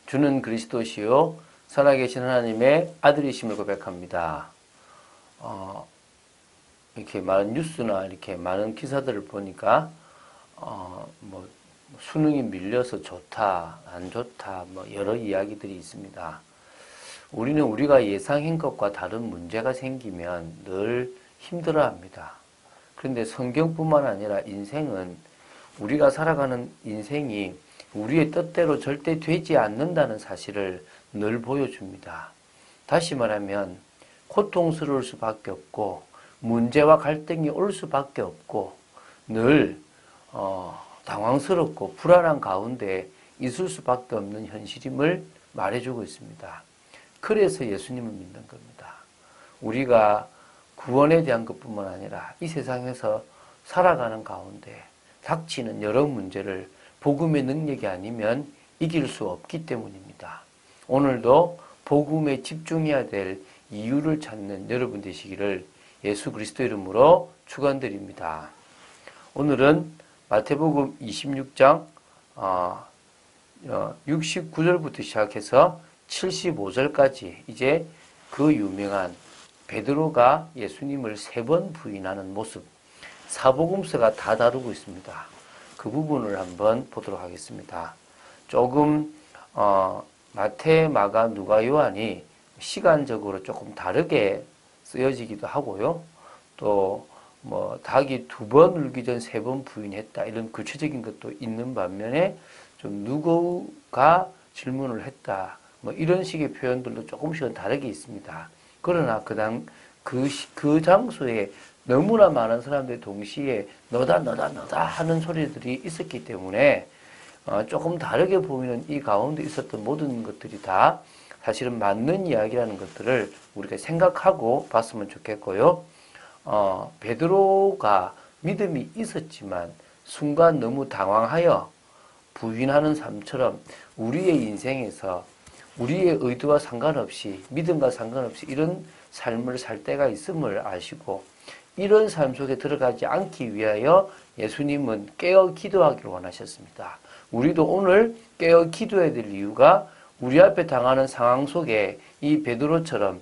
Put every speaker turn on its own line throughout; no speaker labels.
주는 그리스도시요 살아계신 하나님의 아들이심을 고백합니다. 이렇게 많은 뉴스나 이렇게 많은 기사들을 보니까 뭐 수능이 밀려서 좋다, 안 좋다, 뭐 여러 이야기들이 있습니다. 우리는 우리가 예상한 것과 다른 문제가 생기면 늘 힘들어합니다. 그런데 성경뿐만 아니라 인생은 우리가 살아가는 인생이 우리의 뜻대로 절대 되지 않는다는 사실을 늘 보여줍니다. 다시 말하면 고통스러울 수밖에 없고 문제와 갈등이 올 수밖에 없고 늘 당황스럽고 불안한 가운데 있을 수밖에 없는 현실임을 말해주고 있습니다. 그래서 예수님을 믿는 겁니다. 우리가 구원에 대한 것뿐만 아니라 이 세상에서 살아가는 가운데 닥치는 여러 문제를 복음의 능력이 아니면 이길 수 없기 때문입니다. 오늘도 복음에 집중해야 될 이유를 찾는 여러분 되시기를 예수 그리스도 이름으로 축원드립니다. 오늘은 마태복음 26장 69절부터 시작해서 75절까지 이제 그 유명한 베드로가 예수님을 3번 부인하는 모습, 사복음서가 다 다루고 있습니다. 그 부분을 한번 보도록 하겠습니다. 조금 마태, 마가, 누가, 요한이 시간적으로 조금 다르게 쓰여지기도 하고요. 또 뭐 닭이 2번 울기 전 3번 부인했다 이런 구체적인 것도 있는 반면에 좀 누구가 질문을 했다 뭐 이런 식의 표현들도 조금씩은 다르게 있습니다. 그러나 그 장소에 너무나 많은 사람들이 동시에 너다 하는 소리들이 있었기 때문에 조금 다르게 보이는 이 가운데 있었던 모든 것들이 다 사실은 맞는 이야기라는 것들을 우리가 생각하고 봤으면 좋겠고요. 베드로가 믿음이 있었지만 순간 너무 당황하여 부인하는 삶처럼 우리의 인생에서 우리의 의도와 상관없이 믿음과 상관없이 이런 삶을 살 때가 있음을 아시고 이런 삶 속에 들어가지 않기 위하여 예수님은 깨어 기도하기를 원하셨습니다. 우리도 오늘 깨어 기도해야 될 이유가 우리 앞에 당하는 상황 속에 이 베드로처럼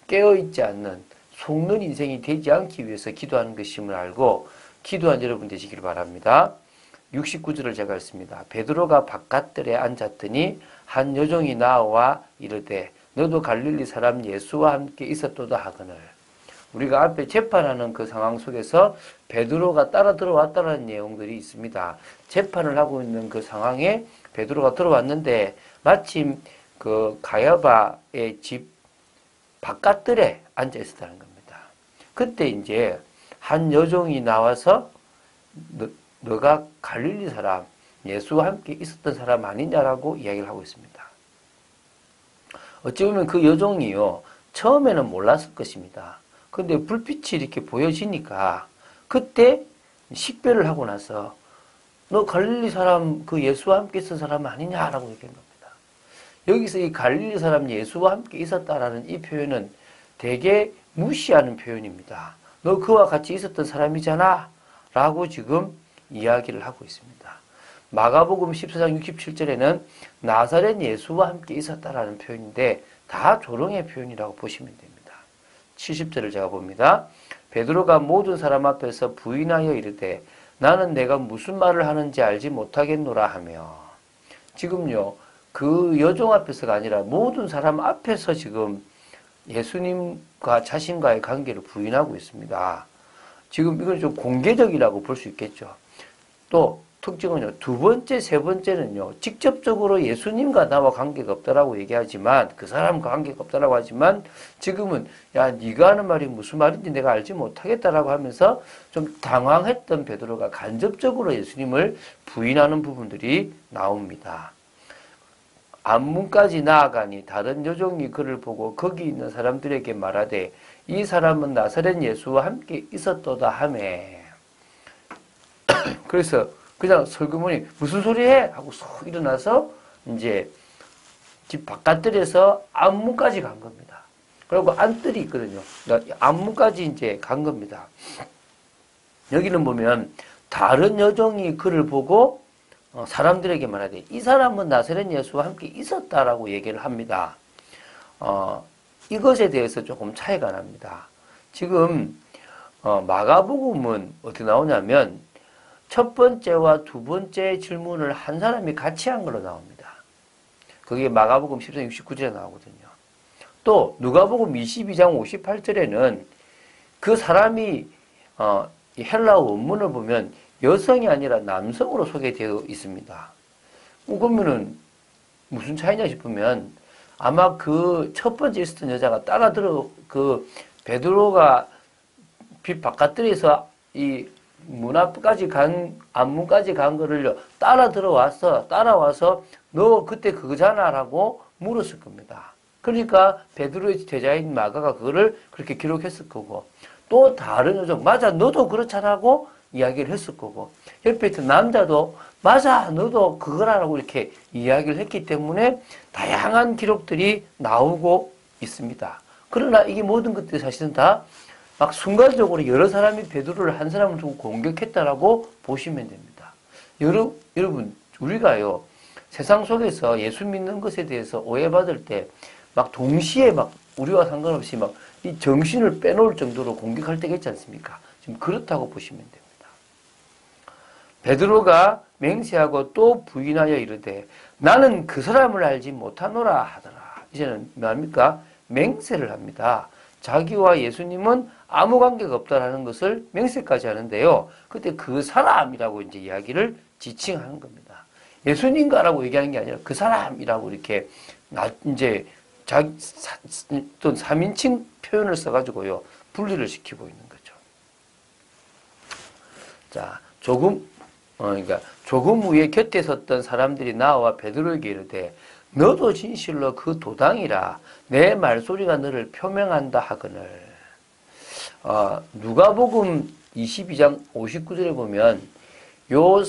깨어있지 않는 속는 인생이 되지 않기 위해서 기도하는 것임을 알고 기도한 여러분 되시길 바랍니다. 69절을 제가 읽습니다. 베드로가 바깥들에 앉았더니 한 여종이 나와 이르되 너도 갈릴리 사람 예수와 함께 있었도다 하거늘. 우리가 앞에 재판하는 그 상황 속에서 베드로가 따라 들어왔다는 내용들이 있습니다. 재판을 하고 있는 그 상황에 베드로가 들어왔는데 마침 그 가야바의 집 바깥들에 앉아 있었다는 겁니다. 그때 이제 한 여종이 나와서 너가 갈릴리 사람 예수와 함께 있었던 사람 아니냐라고 이야기를 하고 있습니다. 어찌 보면 그 여종이요 처음에는 몰랐을 것입니다. 근데 불빛이 이렇게 보여지니까 그때 식별을 하고 나서 너 갈릴리 사람 그 예수와 함께 있었던 사람 아니냐라고 얘기한 겁니다. 여기서 이 갈릴리 사람 예수와 함께 있었다라는 이 표현은 되게 무시하는 표현입니다. 너 그와 같이 있었던 사람이잖아 라고 지금 이야기를 하고 있습니다. 마가복음 14장 67절에는 나사렛 예수와 함께 있었다라는 표현인데 다 조롱의 표현이라고 보시면 됩니다. 70절을 제가 봅니다. 베드로가 모든 사람 앞에서 부인하여 이르되 나는 내가 무슨 말을 하는지 알지 못하겠노라 하며 지금요 그 여종 앞에서가 아니라 모든 사람 앞에서 지금 예수님과 자신과의 관계를 부인하고 있습니다. 지금 이건 좀 공개적이라고 볼 수 있겠죠. 또 특징은요. 2번째, 3번째는요. 직접적으로 예수님과 나와 관계가 없다라고 얘기하지만 그 사람과 관계가 없다라고 하지만 지금은 야 네가 하는 말이 무슨 말인지 내가 알지 못하겠다라고 하면서 좀 당황했던 베드로가 간접적으로 예수님을 부인하는 부분들이 나옵니다. 안문까지 나아가니 다른 여종이 그를 보고 거기 있는 사람들에게 말하되 이 사람은 나사렛 예수와 함께 있었도다 하매 그래서 그냥 설교문이 무슨 소리 해? 하고 쏙 일어나서 이제 집 바깥들에서 안문까지 간 겁니다. 그리고 안뜰이 있거든요. 그러니까 안문까지 이제 간 겁니다. 여기는 보면 다른 여종이 그를 보고 사람들에게 말해야 돼. 이 사람은 나사렛 예수와 함께 있었다라고 얘기를 합니다. 이것에 대해서 조금 차이가 납니다. 지금 마가복음은 어떻게 나오냐면 첫 번째와 두 번째 질문을 한 사람이 같이 한 걸로 나옵니다. 그게 마가복음 10장 69절에 나오거든요. 또 누가복음 22장 58절에는 그 사람이 이 헬라어 원문을 보면 여성이 아니라 남성으로 소개되어 있습니다. 그러면은 무슨 차이냐 싶으면 아마 그 첫 번째 있었던 여자가 그 베드로가 빛 바깥들에서 이 문 앞까지 안문까지 간 거를 따라와서 너 그때 그거잖아 라고 물었을 겁니다. 그러니까 베드로의 제자인 마가가 그거를 그렇게 기록했을 거고, 또 다른 여자 맞아 너도 그렇잖아고 이야기를 했을 거고, 옆에 있던 남자도 맞아 너도 그거라고 이렇게 이야기를 했기 때문에 다양한 기록들이 나오고 있습니다. 그러나 이게 모든 것들이 사실은 다 막 순간적으로 여러 사람이 베드로를 한 사람을 두고 공격했다라고 보시면 됩니다. 여러분 우리가요 세상 속에서 예수 믿는 것에 대해서 오해받을 때 막 동시에 막 우리와 상관없이 막 이 정신을 빼놓을 정도로 공격할 때가 있지 않습니까? 지금 그렇다고 보시면 됩니다. 베드로가 맹세하고 또 부인하여 이르되 나는 그 사람을 알지 못하노라 하더라. 이제는 뭐합니까? 맹세를 합니다. 자기와 예수님은 아무 관계가 없다라는 것을 맹세까지 하는데요. 그때 그 사람이라고 이제 이야기를 지칭하는 겁니다. 예수님과라고 얘기하는 게 아니라 그 사람이라고 이렇게 이제 또 3인칭 표현을 써가지고요 분리를 시키고 있는 거죠. 자, 그러니까 조금 후에 곁에 섰던 사람들이 나와 베드로에게 이르되 너도 진실로 그 도당이라 내 말소리가 너를 표명한다 하거늘. 누가복음 22장 59절에 보면 요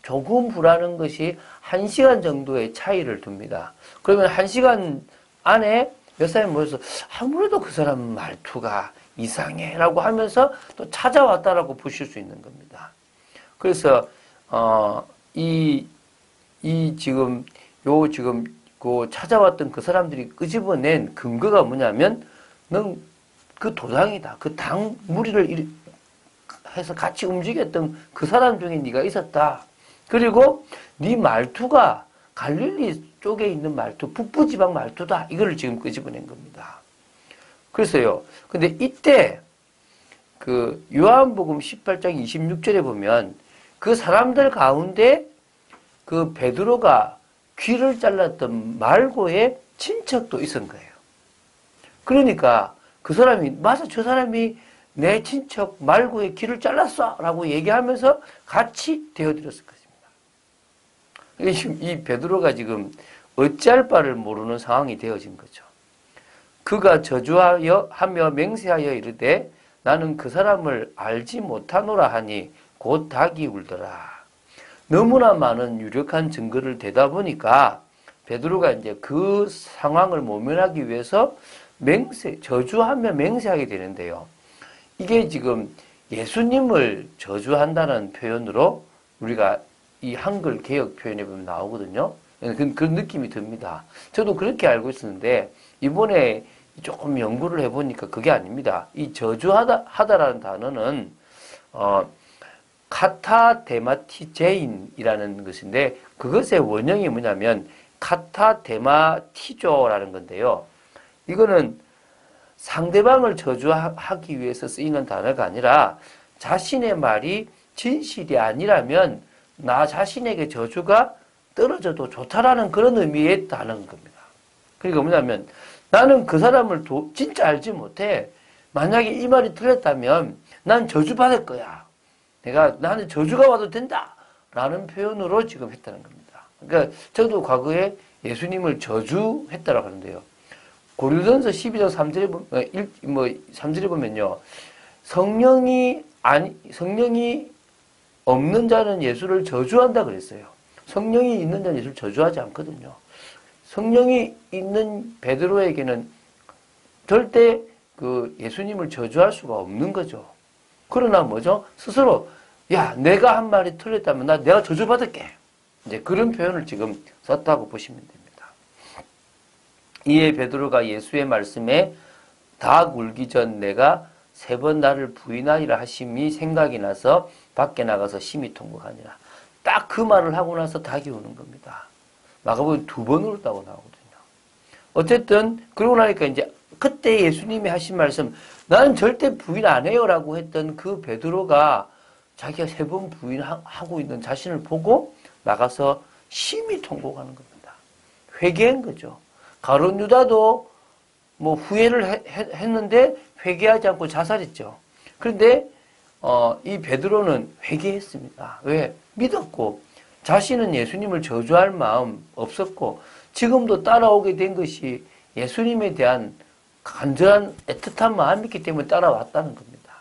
조금 후라는 것이 1시간 정도의 차이를 둡니다. 그러면 1시간 안에 몇 사람이 모여서 아무래도 그 사람 말투가 이상해 라고 하면서 또 찾아왔다라고 보실 수 있는 겁니다. 그래서 지금 그 찾아왔던 그 사람들이 끄집어낸 근거가 뭐냐면 넌 그 도당이다. 그 당 무리를 해서 같이 움직였던 그 사람 중에 네가 있었다. 그리고 네 말투가 갈릴리 쪽에 있는 말투, 북부 지방 말투다. 이거를 지금 끄집어낸 겁니다. 그래서요. 근데 이때 그 요한복음 18장 26절에 보면 그 사람들 가운데 그 베드로가 귀를 잘랐던 말고의 친척도 있은 거예요. 그러니까 그 사람이 맞아 저 사람이 내 친척 말고의 귀를 잘랐어 라고 얘기하면서 같이 대어드렸을 것입니다. 지금 이 베드로가 지금 어찌할 바를 모르는 상황이 되어진 거죠. 그가 저주하여 하며 맹세하여 이르되 나는 그 사람을 알지 못하노라 하니 곧 닭이 울더라. 너무나 많은 유력한 증거를 대다 보니까 베드로가 이제 그 상황을 모면하기 위해서 저주하며 맹세하게 되는데요. 이게 지금 예수님을 저주한다는 표현으로 우리가 이 한글 개역 표현에 보면 나오거든요. 그런 느낌이 듭니다. 저도 그렇게 알고 있었는데 이번에 조금 연구를 해보니까 그게 아닙니다. 이 저주하다라는 단어는 카타데마티제인이라는 것인데 그것의 원형이 뭐냐면 카타데마티조라는 건데요. 이거는 상대방을 저주하기 위해서 쓰이는 단어가 아니라 자신의 말이 진실이 아니라면 나 자신에게 저주가 떨어져도 좋다라는 그런 의미의 단어인 겁니다. 그러니까 뭐냐면 나는 그 사람을 진짜 알지 못해. 만약에 이 말이 틀렸다면 난 저주받을 거야. 나는 저주가 와도 된다. 라는 표현으로 지금 했다는 겁니다. 그러니까 저도 과거에 예수님을 저주했다라고 하는데요. 고린도전서 12장 3절에 보면요. 성령이 없는 자는 예수를 저주한다 그랬어요. 성령이 있는 자는 예수를 저주하지 않거든요. 성령이 있는 베드로에게는 절대 그 예수님을 저주할 수가 없는 거죠. 그러나 뭐죠? 스스로 야 내가 한 말이 틀렸다면 내가 저주받을게. 이제 그런 표현을 지금 썼다고 보시면 됩니다. 이에 베드로가 예수의 말씀에 닭 울기 전 내가 3번 나를 부인하리라 하심이 생각이 나서 밖에 나가서 심히 통곡하니라. 딱 그 말을 하고 나서 닭이 우는 겁니다. 마가복음 2번 울었다고 나오거든요. 어쨌든 그러고 나니까 이제 그때 예수님이 하신 말씀, 나는 절대 부인 안 해요라고 했던 그 베드로가 자기가 3번 부인하고 있는 자신을 보고 나가서 심히 통곡하는 겁니다. 회개한 거죠. 가룟 유다도 뭐 후회를 했는데 회개하지 않고 자살했죠. 그런데 이 베드로는 회개했습니다. 왜? 믿었고 자신은 예수님을 저주할 마음 없었고 지금도 따라오게 된 것이 예수님에 대한 간절한 애틋한 마음이기 때문에 따라왔다는 겁니다.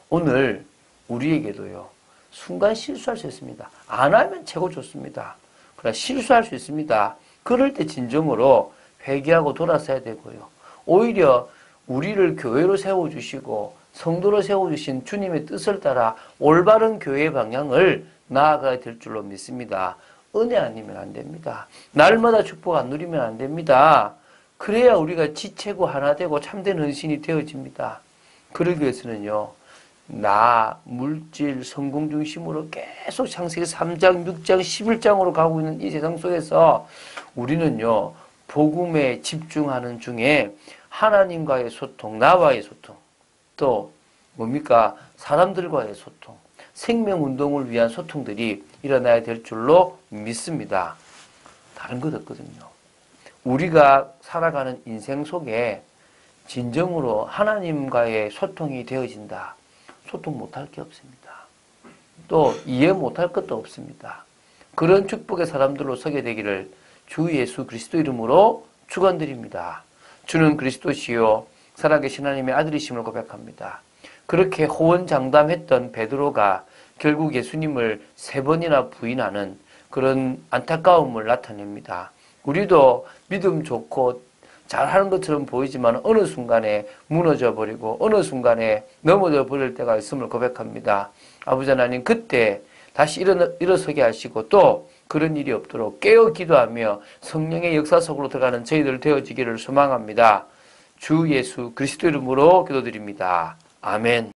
오늘 우리에게도요. 순간 실수할 수 있습니다. 안 하면 최고 좋습니다. 그러나 실수할 수 있습니다. 그럴 때 진정으로 회개하고 돌아서야 되고요. 오히려 우리를 교회로 세워주시고 성도로 세워주신 주님의 뜻을 따라 올바른 교회의 방향을 나아가야 될 줄로 믿습니다. 은혜 아니면 안 됩니다. 날마다 축복 안 누리면 안 됩니다. 그래야 우리가 지체고 하나 되고 참된 헌신이 되어집니다. 그러기 위해서는요. 나, 물질, 성공 중심으로 계속 창세기 3장, 6장, 11장으로 가고 있는 이 세상 속에서 우리는요. 복음에 집중하는 중에 하나님과의 소통, 나와의 소통, 또 뭡니까? 사람들과의 소통, 생명운동을 위한 소통들이 일어나야 될 줄로 믿습니다. 다른 것 없거든요. 우리가 살아가는 인생 속에 진정으로 하나님과의 소통이 되어진다. 소통 못할 게 없습니다. 또 이해 못할 것도 없습니다. 그런 축복의 사람들로 서게 되기를 주 예수 그리스도 이름으로 축원드립니다. 주는 그리스도시요 살아계신 하나님의 아들이심을 고백합니다. 그렇게 호언장담했던 베드로가 결국 예수님을 3번이나 부인하는 그런 안타까움을 나타냅니다. 우리도 믿음 좋고 잘하는 것처럼 보이지만 어느 순간에 무너져 버리고 어느 순간에 넘어져 버릴 때가 있음을 고백합니다. 아버지 하나님 그때 다시 일어서게 하시고 또 그런 일이 없도록 깨어 기도하며 성령의 역사 속으로 들어가는 저희들 되어지기를 소망합니다. 주 예수 그리스도 이름으로 기도드립니다. 아멘.